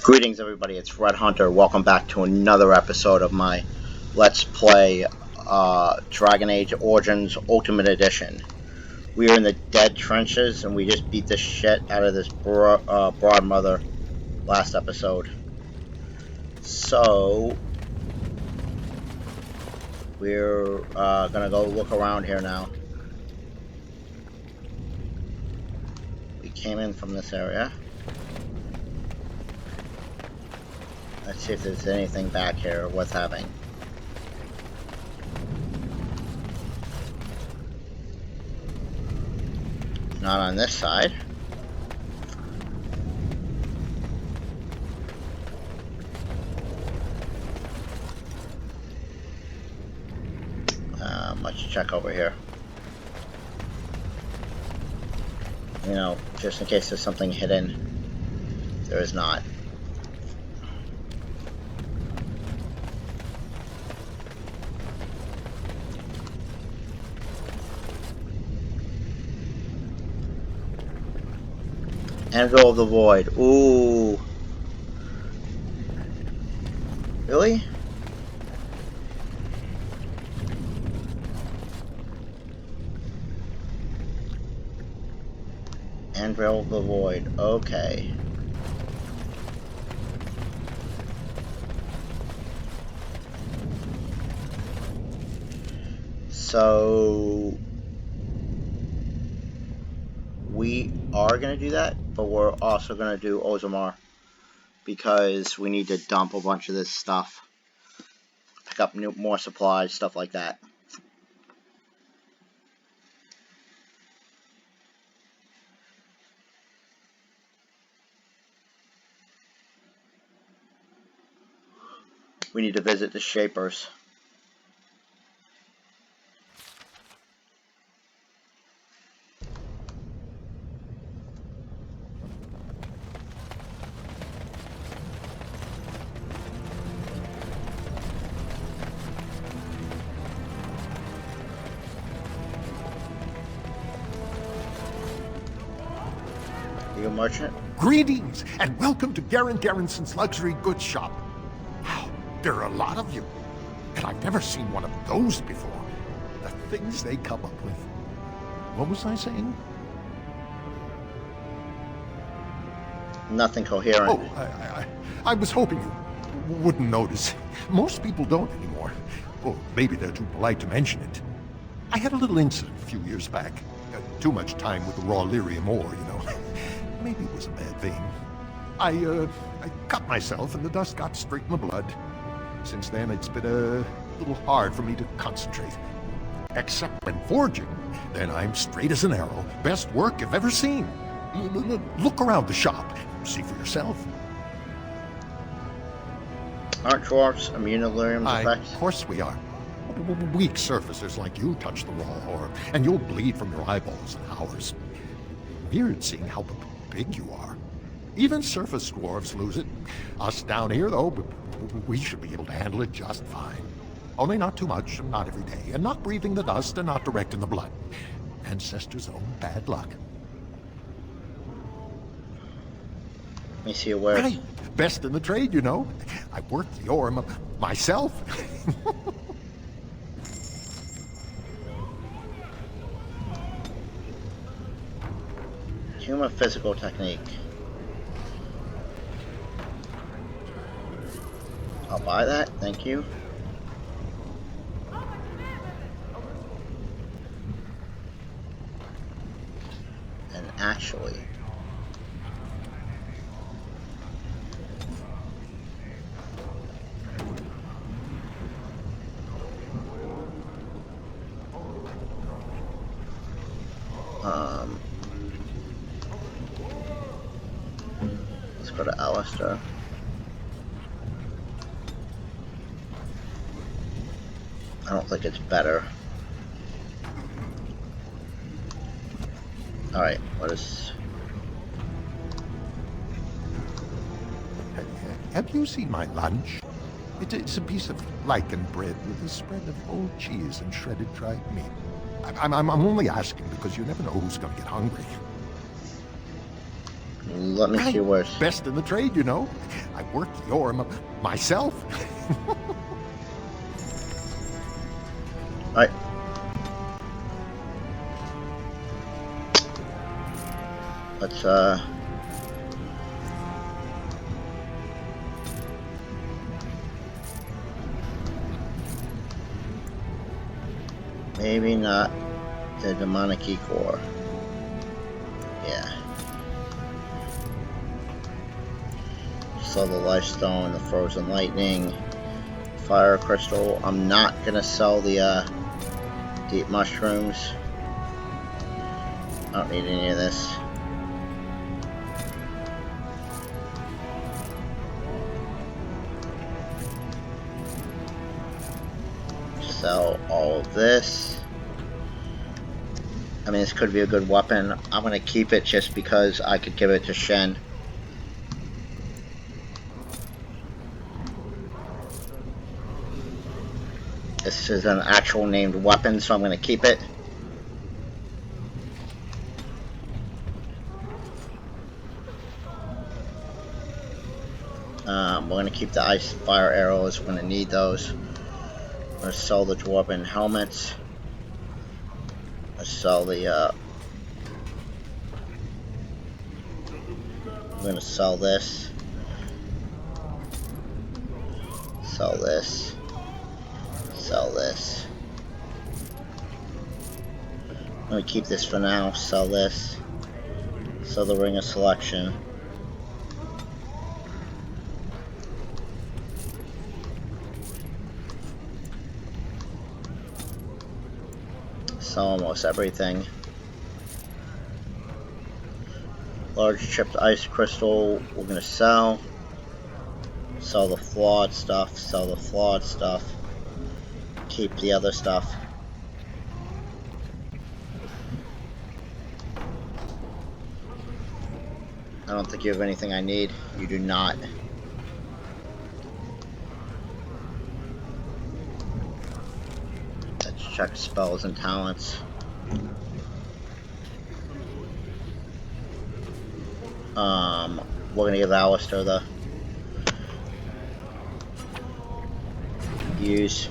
Greetings everybody, it's Red Hunter. Welcome back to another episode of my Let's Play Dragon Age Origins Ultimate Edition. We are in the dead trenches and we just beat the shit out of this broad mother last episode. So, we're gonna go look around here now. We came in from this area. Let's see if there's anything back here worth having. Not on this side. Let's check over here. You know, just in case there's something hidden. There is not. Anvil of the Void. Ooh. Really? Anvil of the Void. Okay. So we are going to do that, but we're also going to do Orzammar because we need to dump a bunch of this stuff, pick up more supplies, stuff like that. We need to visit the Shapers. Are you a merchant? Greetings, and welcome to Garen Garrison's luxury goods shop. Wow, there are a lot of you, and I've never seen one of those before. The things they come up with. What was I saying? Nothing coherent. Oh, I was hoping you wouldn't notice. Most people don't anymore. Or maybe they're too polite to mention it. I had a little incident a few years back. Too much time with the raw lyrium ore, you know. Maybe it was a bad thing. I cut myself and the dust got straight in the blood. Since then, it's been a little hard for me to concentrate. Except when forging, then I'm straight as an arrow. Best work you've ever seen. Look around the shop. See for yourself. Aren't dwarves immune to lyrium's effects? Of course we are. Weak surfacers like you touch the raw ore, and you'll bleed from your eyeballs in hours. Weird seeing how big you are. Even surface dwarves lose it. Us down here, though, we should be able to handle it just fine. Only not too much, and not every day, and not breathing the dust, and not direct in the blood. Ancestors' own bad luck. Let me see your wares. Right. Best in the trade, you know. I worked the ore myself. Human physical technique. I'll buy that, thank you. And actually, let's go to Alistair. I don't think it's better. Alright, what is... Have you seen my lunch? It's a piece of lichen bread with a spread of old cheese and shredded dried meat. I'm only asking because you never know who's going to get hungry. Let me see where's... Best in the trade, you know. I work the ore myself. Alright. Let's, maybe not the demonic core. Yeah. Sell the lifestone, the frozen lightning, fire crystal. I'm not gonna sell the deep mushrooms. I don't need any of this. Sell all of this. I mean, this could be a good weapon. I'm gonna keep it just because I could give it to Shen. This is an actual named weapon, so I'm gonna keep it. We're gonna keep the ice fire arrows. We're gonna need those. We're gonna sell the dwarven helmets. Let's sell the I'm gonna sell this. Sell this. Sell this. I'm gonna keep this for now. Sell this. Sell the ring of selection. Sell almost everything. Large chipped ice crystal, we're gonna sell. Sell the flawed stuff, sell the flawed stuff. Keep the other stuff. I don't think you have anything I need. You do not. Let's check spells and talents. We're gonna give Alistair the use.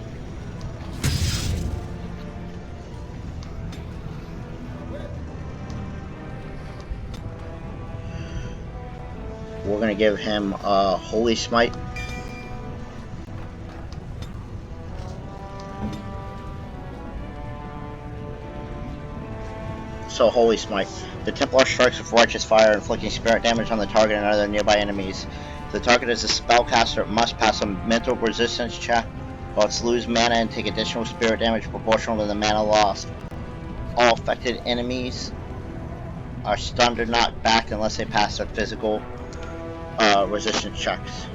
We're gonna give him Holy Smite. So Holy Smite. The Templar strikes with righteous fire, inflicting spirit damage on the target and other nearby enemies. If the target is a spellcaster, it must pass a mental resistance check, or else lose mana and take additional spirit damage proportional to the mana lost. All affected enemies are stunned or knocked back unless they pass their physical resistance checks.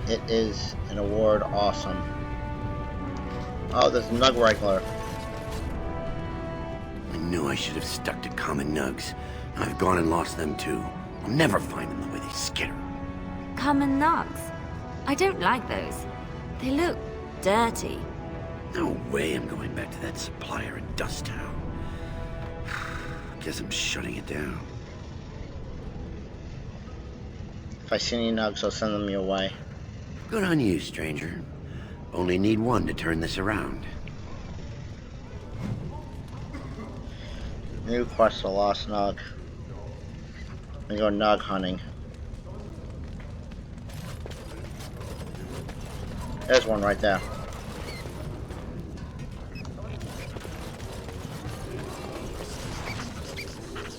It is an award awesome. Oh, there's Nug Wrangler. I knew I should have stuck to common nugs. I've gone and lost them too. I'll never find them the way they skitter. Common nugs? I don't like those. They look dirty. No way I'm going back to that supplier in Dust Town. Guess I'm shutting it down. If I see any nugs, I'll send them your way. Good on you, stranger. Only need one to turn this around. New quest, the Lost Nug. We go nug hunting. There's one right there.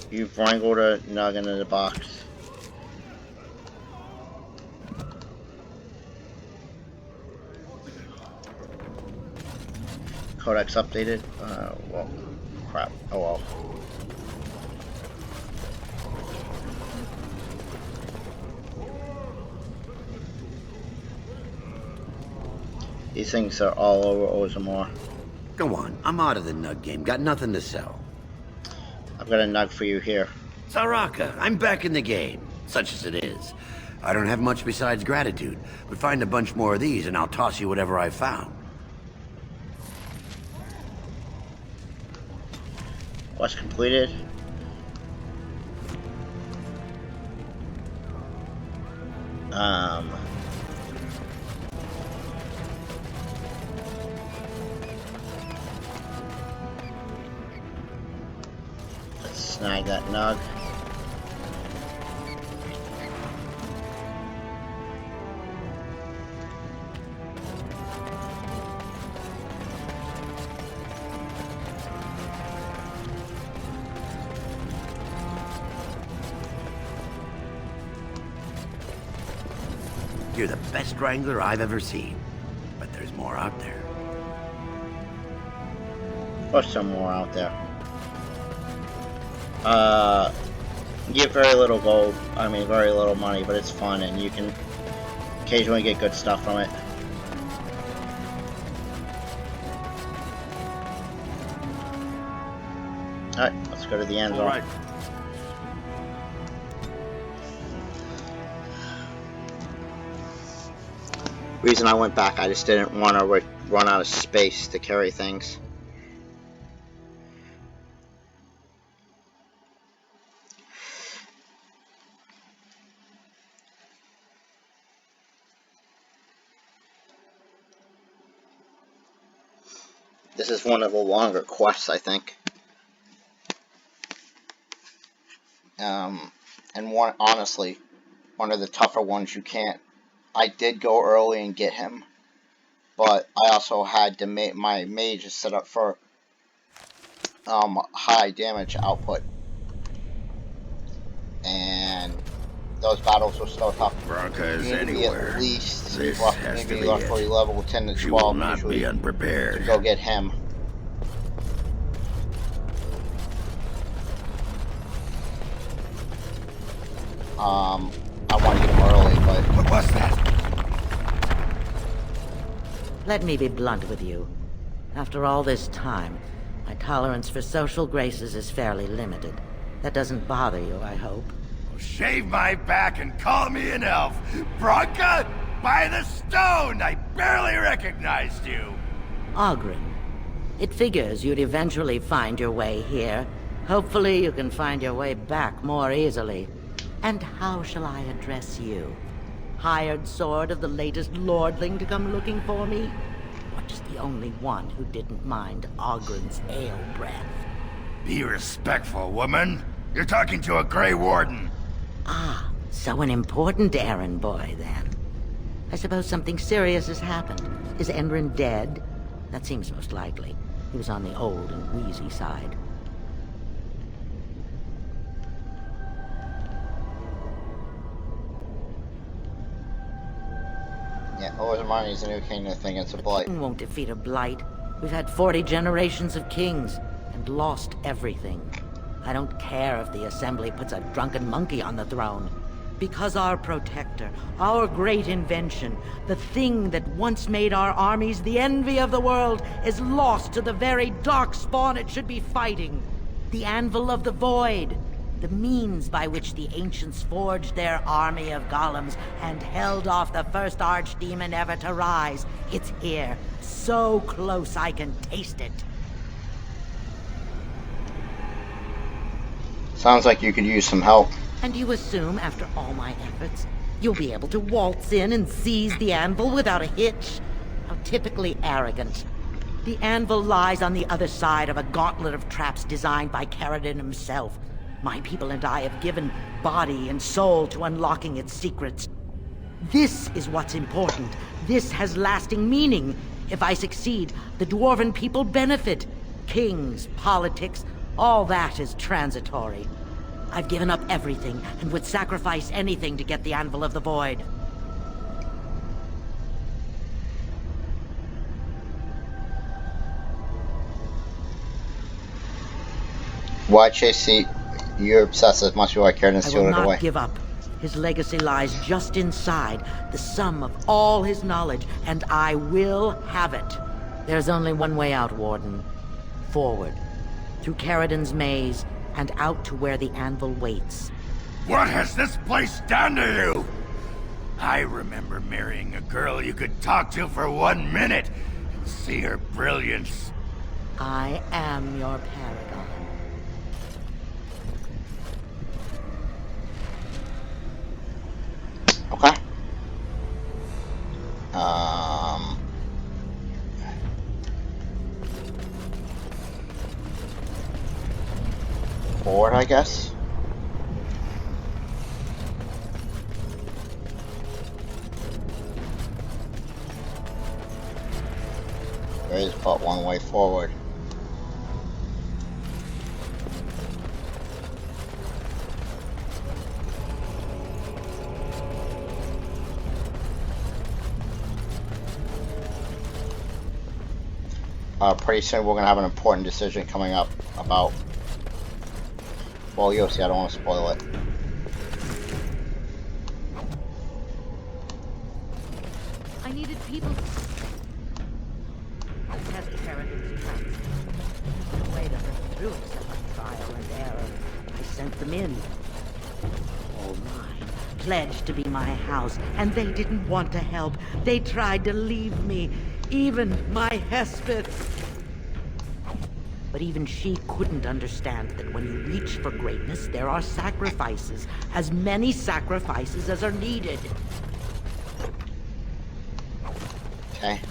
You've wrangled a nug into the box. Codex updated. Well, crap. Oh well. These things are all over Orzammar. Go on, I'm out of the nug game. Got nothing to sell. I've got a nug for you here. Saraka, I'm back in the game, such as it is. I don't have much besides gratitude, but find a bunch more of these and I'll toss you whatever I found. Quest completed. Let's snag that nug. You're the best wrangler I've ever seen. But there's more out there. There's some more out there. You get very little gold. I mean, very little money, but it's fun, and you can occasionally get good stuff from it. Alright, let's go to the end zone. Alright. Reason I went back, I just didn't want to run out of space to carry things. This is one of the longer quests, I think. And honestly, one of the tougher ones you can't. I did go early and get him, but I also had to make my mage set up for high damage output, and those battles were so tough. Branka is You need to be anywhere. at least This has to be roughly it. level 10 to She will 12 not usually be to unprepared. go get him. I want to get him early, but What was that? Let me be blunt with you. After all this time, my tolerance for social graces is fairly limited. That doesn't bother you, I hope. Shave my back and call me an elf. Branka, by the stone! I barely recognized you. Oghren. It figures you'd eventually find your way here. Hopefully you can find your way back more easily. And how shall I address you? Hired sword of the latest lordling to come looking for me? Or just the only one who didn't mind Oghren's ale breath? Be respectful, woman. You're talking to a Grey Warden. Ah, so an important errand boy, then. I suppose something serious has happened. Is Endrin dead? That seems most likely. He was on the old and wheezy side. yeah, Ozamani is a new king. I think it's a blight. King won't defeat a blight. We've had 40 generations of kings, and lost everything. I don't care if the Assembly puts a drunken monkey on the throne. Because our protector, our great invention, the thing that once made our armies the envy of the world, is lost to the very darkspawn it should be fighting. The Anvil of the Void. The means by which the ancients forged their army of golems and held off the first archdemon ever to rise. It's here, so close I can taste it. Sounds like you could use some help. And you assume, after all my efforts, you'll be able to waltz in and seize the anvil without a hitch? How typically arrogant. The anvil lies on the other side of a gauntlet of traps designed by Caridin himself. My people and I have given body and soul to unlocking its secrets. This is what's important. This has lasting meaning. If I succeed, the Dwarven people benefit. Kings, politics, all that is transitory. I've given up everything and would sacrifice anything to get the Anvil of the Void. Why chase seat? You're obsessive, much like Caridin I will stealing it not away. give up. His legacy lies just inside, the sum of all his knowledge, and I will have it. There's only one way out, Warden. Forward. Through Caridin's maze, and out to where the anvil waits. What has this place done to you? I remember marrying a girl you could talk to for 1 minute and see her brilliance. I am your paragon. forward, I guess. There is but one way forward. Pretty soon we're going to have an important decision coming up about... Well, you'll see, I don't want to spoil it. I needed people to test Harrigan's tracks. The way to break through except by trial and error. I sent them in. All mine. Pledged to be my house, and they didn't want to help. They tried to leave me. Even my Hesped. But even she couldn't understand that when you reach for greatness, there are sacrifices. As many sacrifices as are needed. Okay.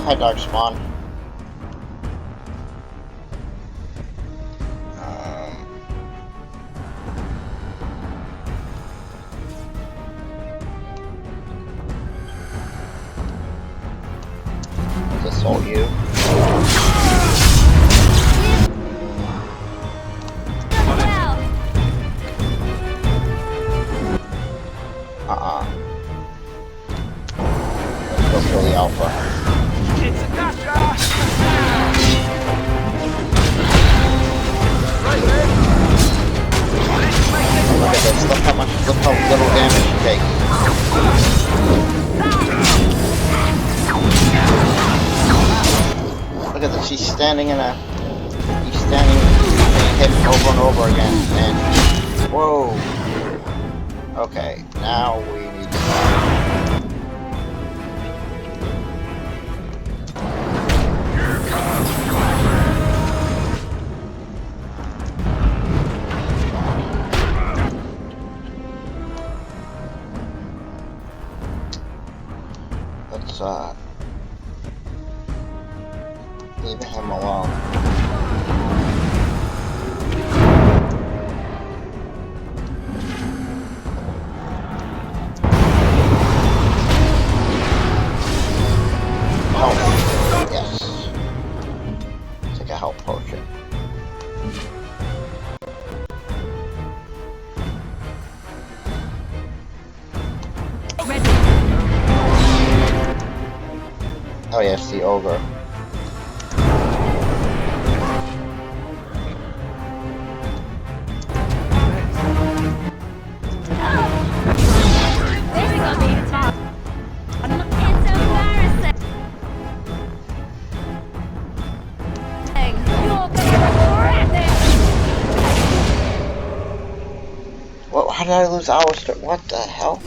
Hi, Darkspawn. Is this all you? Let's go kill the Alpha. Look at this, look how little damage you take. Look at this, he's standing getting hit over and over again, and whoa. Okay, now we need to leave him alone. Health. Yes. Take a health potion. Oh yes, the ogre. Well, how did I lose hours to what the hell?